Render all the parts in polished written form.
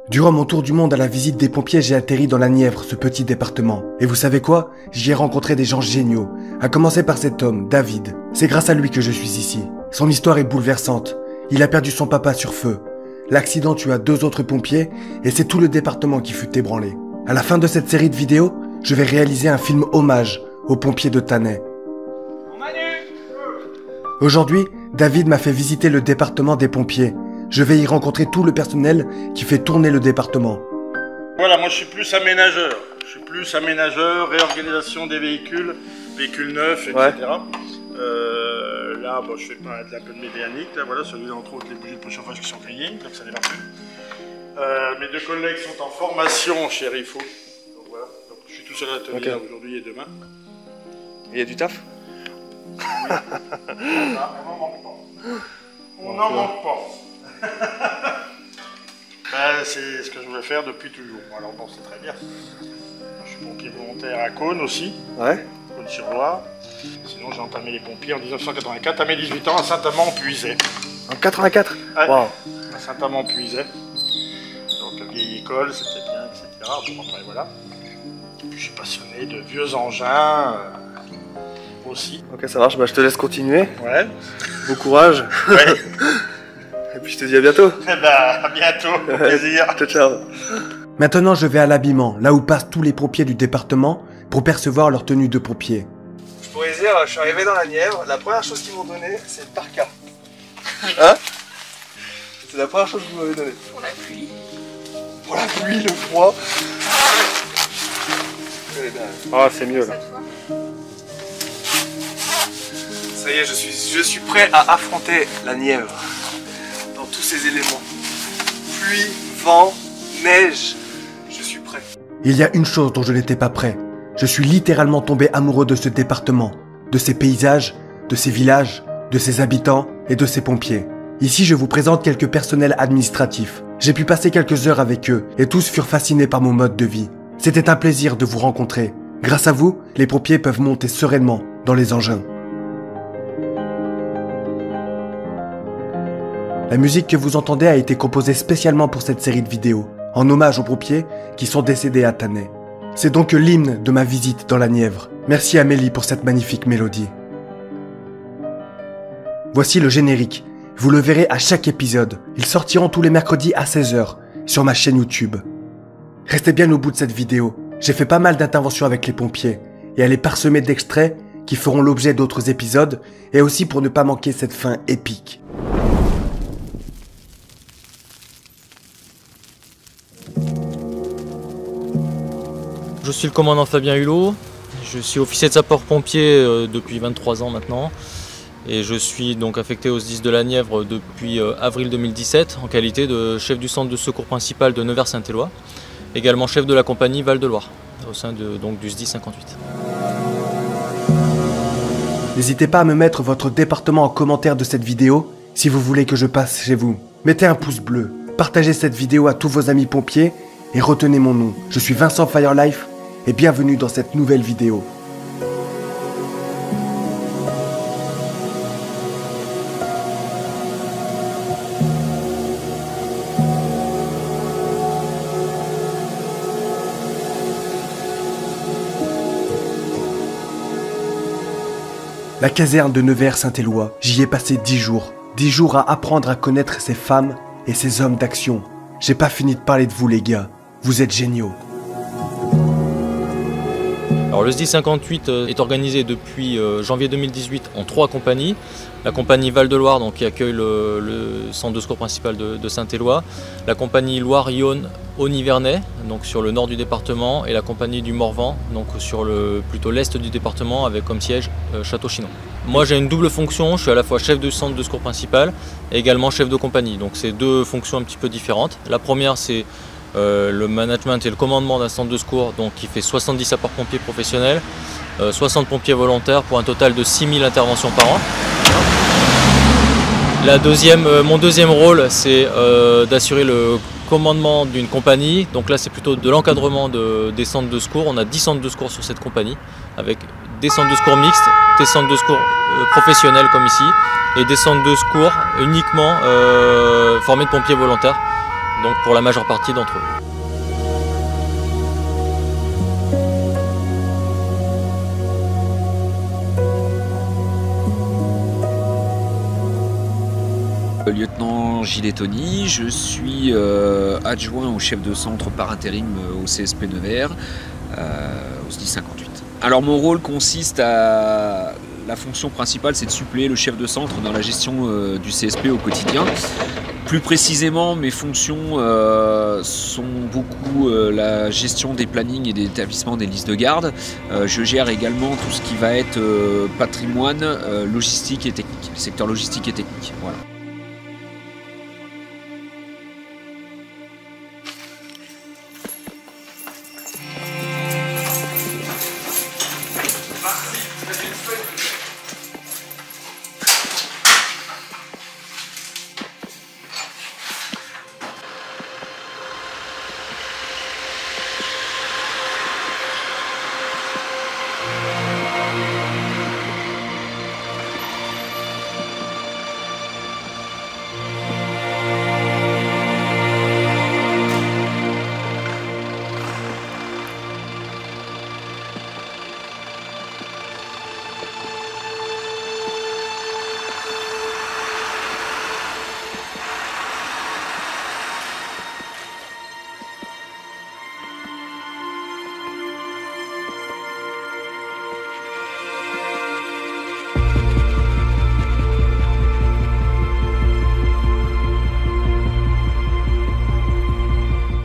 Durant mon tour du monde à la visite des pompiers, j'ai atterri dans la Nièvre, ce petit département. Et vous savez quoi? J'y ai rencontré des gens géniaux, à commencer par cet homme, David. C'est grâce à lui que je suis ici. Son histoire est bouleversante. Il a perdu son papa sur feu. L'accident tua 2 autres pompiers et c'est tout le département qui fut ébranlé. À la fin de cette série de vidéos, je vais réaliser un film hommage aux pompiers de Tannay. Aujourd'hui, David m'a fait visiter le département des pompiers. Je vais y rencontrer tout le personnel qui fait tourner le département. Voilà, moi je suis plus aménageur. Réorganisation des véhicules neufs, etc. Ouais. Là, bon, je fais pas de la peu de mécanique. Là, voilà, celui-là, entre autres, les bougies de préchauffage qui sont grillées, donc ça n'est pas plus. Mes 2 collègues sont en formation chez Rifo. Donc voilà, donc, je suis tout seul à l'atelier aujourd'hui et demain. Il y a du taf? On n'en manque pas. On n'en manque pas. C'est ce que je voulais faire depuis toujours. Alors bon, c'est très bien. Je suis pompier volontaire à Caunes aussi. Ouais. Caunes-sur-Loire. Sinon, j'ai entamé les pompiers en 1984 à mes 18 ans à Saint-Amand-Puisaye. En 84? Ouais. Wow. À Saint-Amand-Puisaye. Donc, vieille école, c'était bien, etc. Bon, après, voilà. Et puis, je suis passionné de vieux engins aussi. Ok, ça marche. Bah, je te laisse continuer. Ouais. Bon courage. Ouais. Et puis, je te dis à bientôt. Eh ben, à bientôt. Au plaisir. Ciao, ciao. Maintenant, je vais à l'habillement, là où passent tous les pompiers du département, pour percevoir leur tenue de pompier. Je pourrais dire, je suis arrivé dans la Nièvre, la première chose qu'ils m'ont donné, c'est le parka. Hein? C'est la première chose que vous m'avez donnée. Pour la pluie. Pour la pluie, le froid. Ah, c'est mieux là. Ça y est, je suis prêt à affronter la Nièvre. Dans tous ses éléments. Pluie, vent, neige. Je suis prêt. Il y a une chose dont je n'étais pas prêt. Je suis littéralement tombé amoureux de ce département, de ses paysages, de ses villages, de ses habitants et de ses pompiers. Ici, je vous présente quelques personnels administratifs. J'ai pu passer quelques heures avec eux et tous furent fascinés par mon mode de vie. C'était un plaisir de vous rencontrer. Grâce à vous, les pompiers peuvent monter sereinement dans les engins. La musique que vous entendez a été composée spécialement pour cette série de vidéos, en hommage aux pompiers qui sont décédés à Tannay. C'est donc l'hymne de ma visite dans la Nièvre. Merci Amélie pour cette magnifique mélodie. Voici le générique. Vous le verrez à chaque épisode. Ils sortiront tous les mercredis à 16 h sur ma chaîne YouTube. Restez bien au bout de cette vidéo. J'ai fait pas mal d'interventions avec les pompiers et elle est parsemée d'extraits qui feront l'objet d'autres épisodes et aussi pour ne pas manquer cette fin épique. Je suis le commandant Fabien Hulot, je suis officier de sapeur-pompier depuis 23 ans maintenant et je suis donc affecté au SDIS de la Nièvre depuis avril 2017 en qualité de chef du centre de secours principal de Nevers-Saint-Éloi, également chef de la compagnie Val-de-Loire au sein du SDIS 58. N'hésitez pas à me mettre votre département en commentaire de cette vidéo si vous voulez que je passe chez vous. Mettez un pouce bleu, partagez cette vidéo à tous vos amis pompiers et retenez mon nom. Je suis Vincent Firelife et bienvenue dans cette nouvelle vidéo. La caserne de Nevers-Saint-Éloi, j'y ai passé 10 jours. 10 jours à apprendre à connaître ces femmes et ces hommes d'action. J'ai pas fini de parler de vous les gars, vous êtes géniaux. Alors le SDIS 58 est organisé depuis janvier 2018 en 3 compagnies. La compagnie Val-de-Loire qui accueille le centre de secours principal de Saint-Éloi, la compagnie Loire-Yonne au Nivernais, donc sur le nord du département, et la compagnie du Morvan, donc sur plutôt l'est du département, avec comme siège Château-Chinon. Moi j'ai une double fonction, je suis à la fois chef de centre de secours principal et également chef de compagnie, donc c'est 2 fonctions un petit peu différentes. La première c'est le management et le commandement d'un centre de secours qui fait 70 sapeurs-pompiers professionnels, 60 pompiers volontaires pour un total de 6000 interventions par an. Mon deuxième rôle c'est d'assurer le commandement d'une compagnie, donc là c'est plutôt de l'encadrement des centres de secours. On a 10 centres de secours sur cette compagnie, avec des centres de secours mixtes, des centres de secours professionnels comme ici, et des centres de secours uniquement formés de pompiers volontaires. donc pour la majeure partie d'entre eux. Lieutenant Gilles Tony, je suis adjoint au chef de centre par intérim au CSP Nevers, au SDI 58. Alors mon rôle consiste à... La fonction principale, c'est de suppléer le chef de centre dans la gestion du CSP au quotidien. Plus précisément, mes fonctions sont beaucoup la gestion des plannings et des établissements des listes de garde. Je gère également tout ce qui va être patrimoine, logistique et technique, le secteur logistique et technique. Voilà.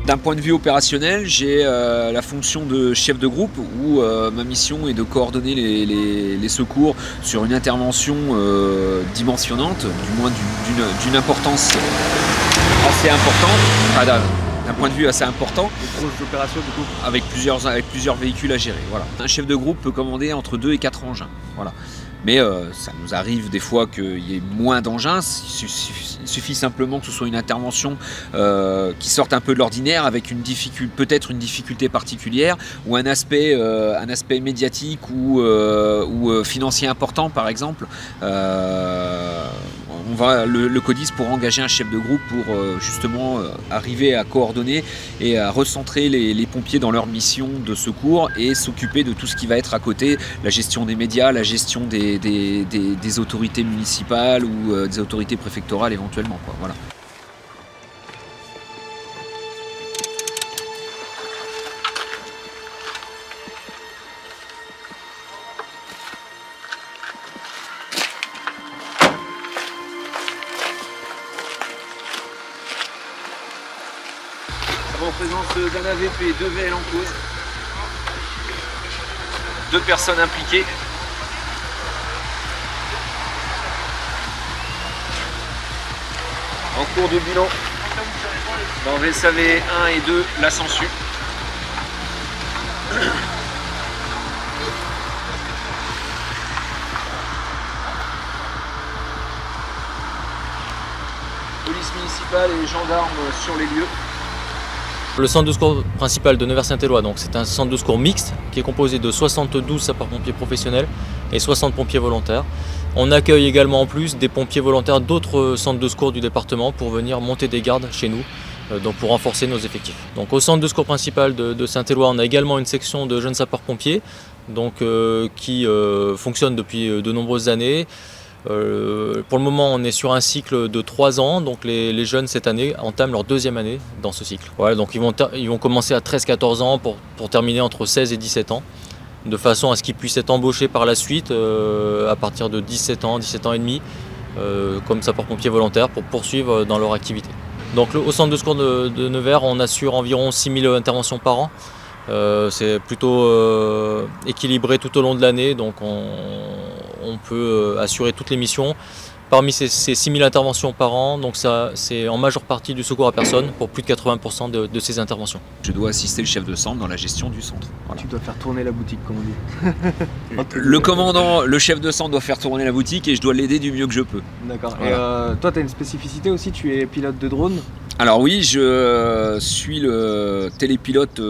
D'un point de vue opérationnel, j'ai la fonction de chef de groupe où ma mission est de coordonner les secours sur une intervention dimensionnante, du moins d'une importance assez importante, d'un point de vue assez important, avec plusieurs véhicules à gérer. Voilà. Un chef de groupe peut commander entre 2 et 4 engins. Voilà. Mais ça nous arrive des fois qu'il y ait moins d'engins, il suffit simplement que ce soit une intervention qui sorte un peu de l'ordinaire avec peut-être une difficulté particulière ou un aspect médiatique ou financier important par exemple. Le CODIS pourra engager un chef de groupe pour justement arriver à coordonner et à recentrer les pompiers dans leur mission de secours et s'occuper de tout ce qui va être à côté, la gestion des médias, la gestion des autorités municipales ou des autorités préfectorales éventuellement, quoi. Voilà. En présence d'un AVP, 2 VL en cause, 2 personnes impliquées. En cours de bilan dans VSAV 1 et 2, la Sansu. Police municipale et gendarmes sur les lieux. Le centre de secours principal de Nevers-Saint-Éloi, donc c'est un centre de secours mixte qui est composé de 72 sapeurs-pompiers professionnels et 60 pompiers volontaires. On accueille également en plus des pompiers volontaires d'autres centres de secours du département pour venir monter des gardes chez nous, donc pour renforcer nos effectifs. Donc au centre de secours principal de Saint-Éloi, on a également une section de jeunes sapeurs-pompiers qui fonctionne depuis de nombreuses années. Pour le moment, on est sur un cycle de 3 ans, donc les jeunes cette année entament leur 2e année dans ce cycle. Voilà, donc ils vont commencer à 13-14 ans pour terminer entre 16 et 17 ans, de façon à ce qu'ils puissent être embauchés par la suite à partir de 17 ans et demi, comme sapeurs-pompiers volontaires pour poursuivre dans leur activité. Donc au centre de secours de Nevers, on assure environ 6000 interventions par an. C'est plutôt équilibré tout au long de l'année, donc on peut assurer toutes les missions. Parmi ces 6000 interventions par an, donc c'est en majeure partie du secours à personne pour plus de 80% de ces interventions. Je dois assister le chef de centre dans la gestion du centre. Voilà. Tu dois faire tourner la boutique, comme on dit. Le commandant, le chef de centre doit faire tourner la boutique et je dois l'aider du mieux que je peux. D'accord. Voilà. Et toi, tu as une spécificité aussi, tu es pilote de drone. Alors oui, je suis le télépilote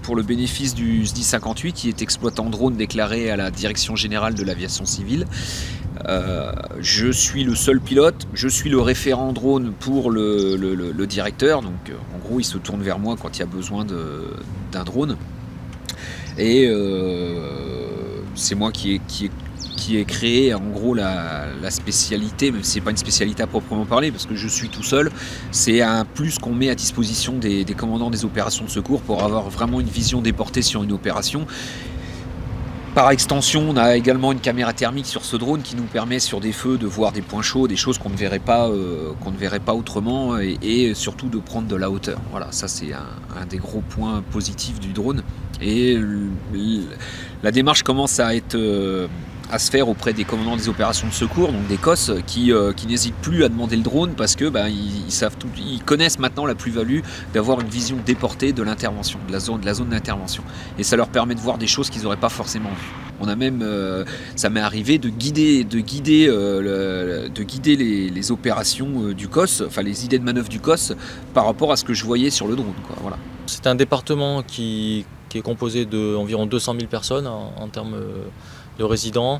pour le bénéfice du SDI 58 qui est exploitant drone déclaré à la Direction Générale de l'Aviation Civile. Je suis le seul pilote, je suis le référent drone pour le directeur, donc en gros il se tourne vers moi quand il y a besoin d'un drone. Et c'est moi qui ai créé en gros la spécialité, même si c'est pas une spécialité à proprement parler, parce que je suis tout seul. C'est un plus qu'on met à disposition des commandants des opérations de secours pour avoir vraiment une vision déportée sur une opération. Par extension, on a également une caméra thermique sur ce drone qui nous permet sur des feux de voir des points chauds, des choses qu'on ne verrait pas autrement, et surtout de prendre de la hauteur. Voilà, ça c'est un des gros points positifs du drone. Et la démarche commence à se faire auprès des commandants des opérations de secours, donc des COS, qui n'hésitent plus à demander le drone parce que ils connaissent maintenant la plus-value d'avoir une vision déportée de l'intervention, de la zone d'intervention. Et ça leur permet de voir des choses qu'ils n'auraient pas forcément vues. On a même, ça m'est arrivé de guider les opérations du COS, enfin les idées de manœuvre du COS par rapport à ce que je voyais sur le drone, quoi. Voilà. C'est un département qui est composé d'environ 200 000 personnes en termes de résidents.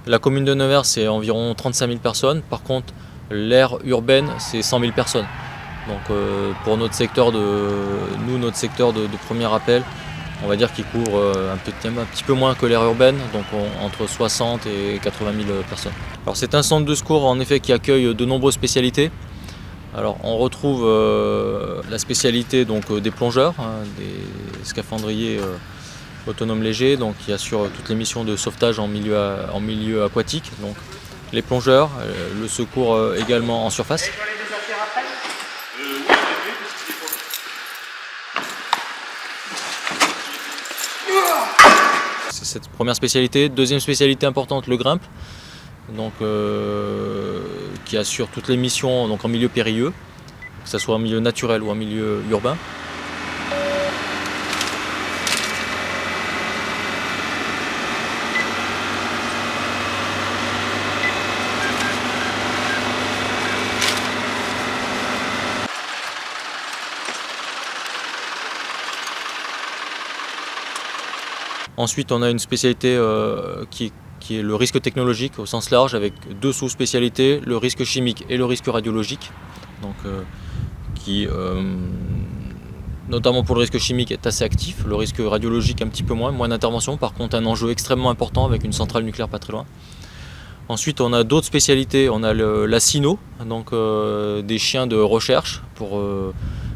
La commune de Nevers, c'est environ 35 000 personnes. Par contre, l'aire urbaine, c'est 100 000 personnes. Donc pour notre secteur notre secteur de premier appel, on va dire qu'il couvre un petit peu moins que l'aire urbaine, donc entre 60 et 80 000 personnes. Alors c'est un centre de secours en effet qui accueille de nombreuses spécialités. Alors on retrouve la spécialité donc, des plongeurs, des scaphandriers autonomes légers, donc qui assurent toutes les missions de sauvetage en milieu aquatique. Donc les plongeurs, le secours également en surface. C'est cette première spécialité. Deuxième spécialité importante, le grimpe, donc, qui assure toutes les missions donc, en milieu périlleux, que ce soit en milieu naturel ou en milieu urbain. Ensuite, on a une spécialité qui est le risque technologique au sens large, avec deux sous-spécialités, le risque chimique et le risque radiologique. Donc, qui, notamment pour le risque chimique, est assez actif, le risque radiologique un petit peu moins d'intervention, par contre un enjeu extrêmement important avec une centrale nucléaire pas très loin. Ensuite, on a d'autres spécialités, on a la cyno, donc des chiens de recherche pour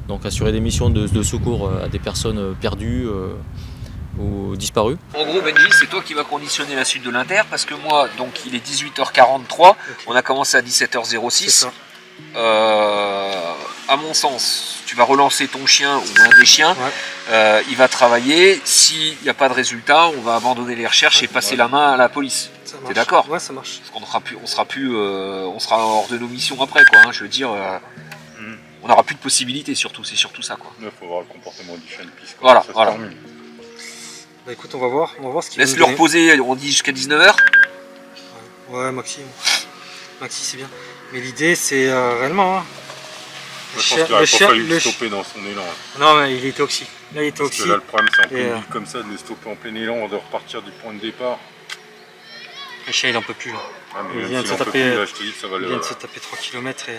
donc assurer des missions de secours à des personnes perdues ou disparues. En gros, Benji, c'est toi qui vas conditionner la suite de l'Inter, parce que moi, donc il est 18h43, okay. On a commencé à 17h06. À mon sens, tu vas relancer ton chien ou un des chiens, ouais. Il va travailler. S'il n'y a pas de résultat, on va abandonner les recherches et passer la main à la police. T'es d'accord? Ouais, ça marche. Parce qu'on sera hors de nos missions après, quoi. Hein, je veux dire, on n'aura plus de possibilités, surtout. C'est surtout ça, quoi. Il faut voir le comportement du chien de piste. Voilà, voilà. Bah écoute, on va voir ce qu'il laisse-le reposer, on dit jusqu'à 19h. Ouais, Maxi c'est bien. Mais l'idée, c'est réellement... Hein, je pense qu'il n'aurait pas fallu le stopper dans son élan. Non, mais il était oxy. Là, il était oxy. Là, le problème, c'est en pleine ville comme ça, de le stopper en plein élan, de repartir du point de départ. Le chien, il en peut plus, là. Ah, mais il vient de se taper 3 km et...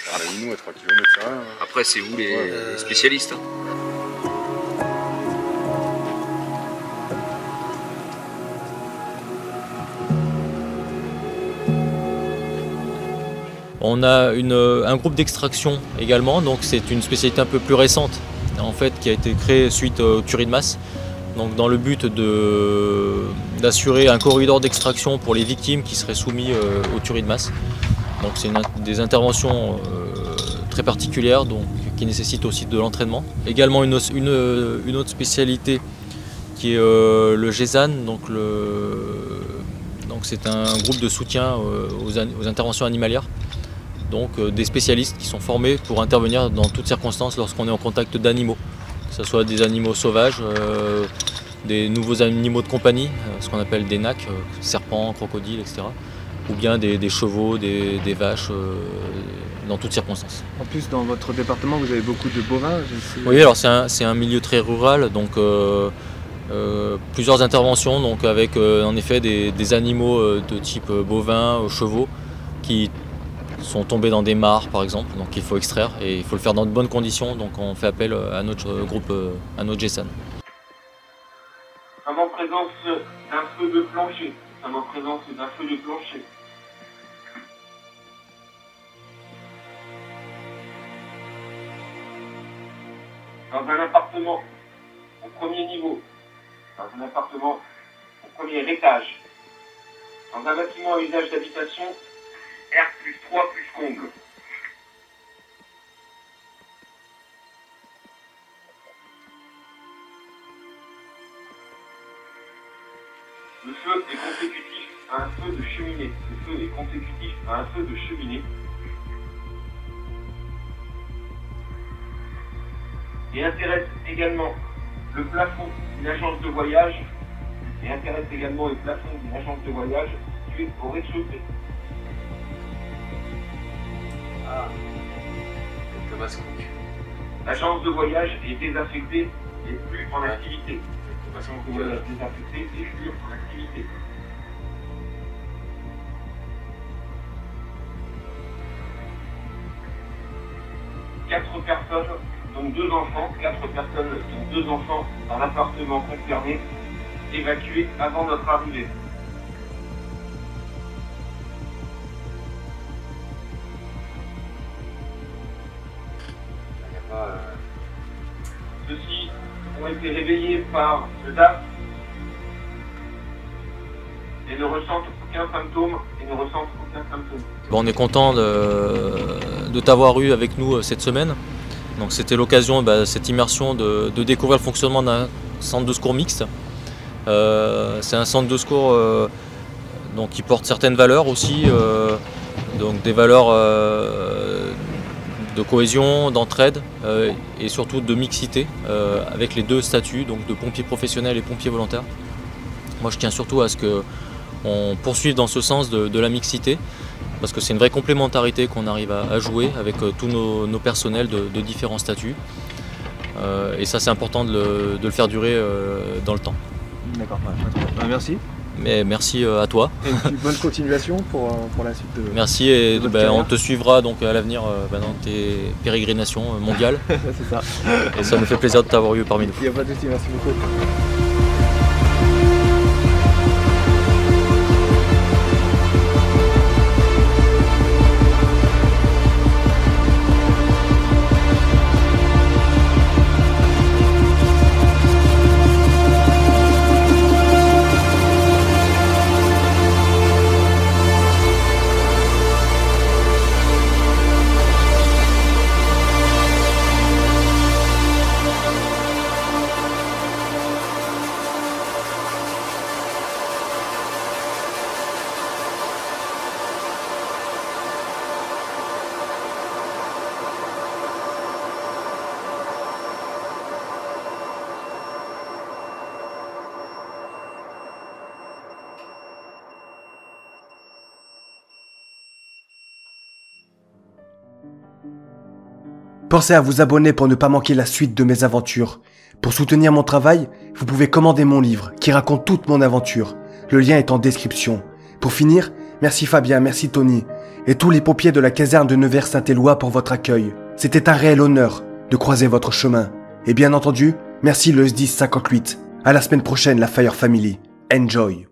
Ça arrive nous à 3 km, c'est rien. Après, c'est vous les spécialistes. Hein. On a un groupe d'extraction également, donc c'est une spécialité un peu plus récente en fait, qui a été créée suite aux tueries de masse, donc dans le but d'assurer un corridor d'extraction pour les victimes qui seraient soumises aux tueries de masse. Donc c'est des interventions très particulières qui nécessitent aussi de l'entraînement. Également une autre spécialité qui est le GESAN, donc c'est un groupe de soutien aux interventions animalières. Donc des spécialistes qui sont formés pour intervenir dans toutes circonstances lorsqu'on est en contact d'animaux, que ce soit des animaux sauvages, des nouveaux animaux de compagnie, ce qu'on appelle des NAC, serpents, crocodiles, etc. Ou bien des chevaux, des vaches, dans toutes circonstances. En plus, dans votre département, vous avez beaucoup de bovins. Oui, alors c'est un milieu très rural, donc Plusieurs interventions, donc avec en effet des animaux de type bovin, chevaux, qui sont tombés dans des mares par exemple, donc il faut extraire et il faut le faire dans de bonnes conditions, donc on fait appel à notre groupe, à notre GESAN. En présence d'un feu de plancher, en présence d'un feu de plancher. Dans un appartement au premier niveau, dans un appartement au premier étage, dans un bâtiment à usage d'habitation, R+3 plus comble. Le feu est consécutif à un feu de cheminée. Le feu est consécutif à un feu de cheminée. Et intéresse également le plafond d'une agence de voyage. Et intéresse également le plafond d'une agence de voyage située au rez-de-chaussée. Ah, quelques masques. L'agence de voyage est désaffectée et plus en activité. L'agence de voyage désaffectée et plus en activité. Quatre personnes, donc 2 enfants, 4 personnes, donc 2 enfants dans l'appartement concerné, évacués avant notre arrivée. Ceux-ci ont été réveillés par le DAF et ne ressentent aucun symptôme. Bon, on est content de t'avoir eu avec nous cette semaine. Donc c'était l'occasion, cette immersion, de découvrir le fonctionnement d'un centre de secours mixte. C'est un centre de secours donc, qui porte certaines valeurs aussi, donc des valeurs de cohésion, d'entraide et surtout de mixité avec les 2 statuts, donc de pompiers professionnels et pompiers volontaires. Moi je tiens surtout à ce qu'on poursuive dans ce sens de la mixité, parce que c'est une vraie complémentarité qu'on arrive à jouer avec tous nos personnels de différents statuts. Et ça c'est important de le faire durer dans le temps. D'accord, merci. Mais merci à toi. Et une bonne continuation pour la suite de. Merci et on te suivra donc à l'avenir dans tes pérégrinations mondiales. C'est ça. Et ça nous fait plaisir de t'avoir eu parmi nous. Il n'y a pas de souci, merci beaucoup. Pensez à vous abonner pour ne pas manquer la suite de mes aventures. Pour soutenir mon travail, vous pouvez commander mon livre qui raconte toute mon aventure. Le lien est en description. Pour finir, merci Fabien, merci Tony et tous les pompiers de la caserne de Nevers-Saint-Éloi pour votre accueil. C'était un réel honneur de croiser votre chemin. Et bien entendu, merci le SDIS 58. À la semaine prochaine, la Fire Family. Enjoy!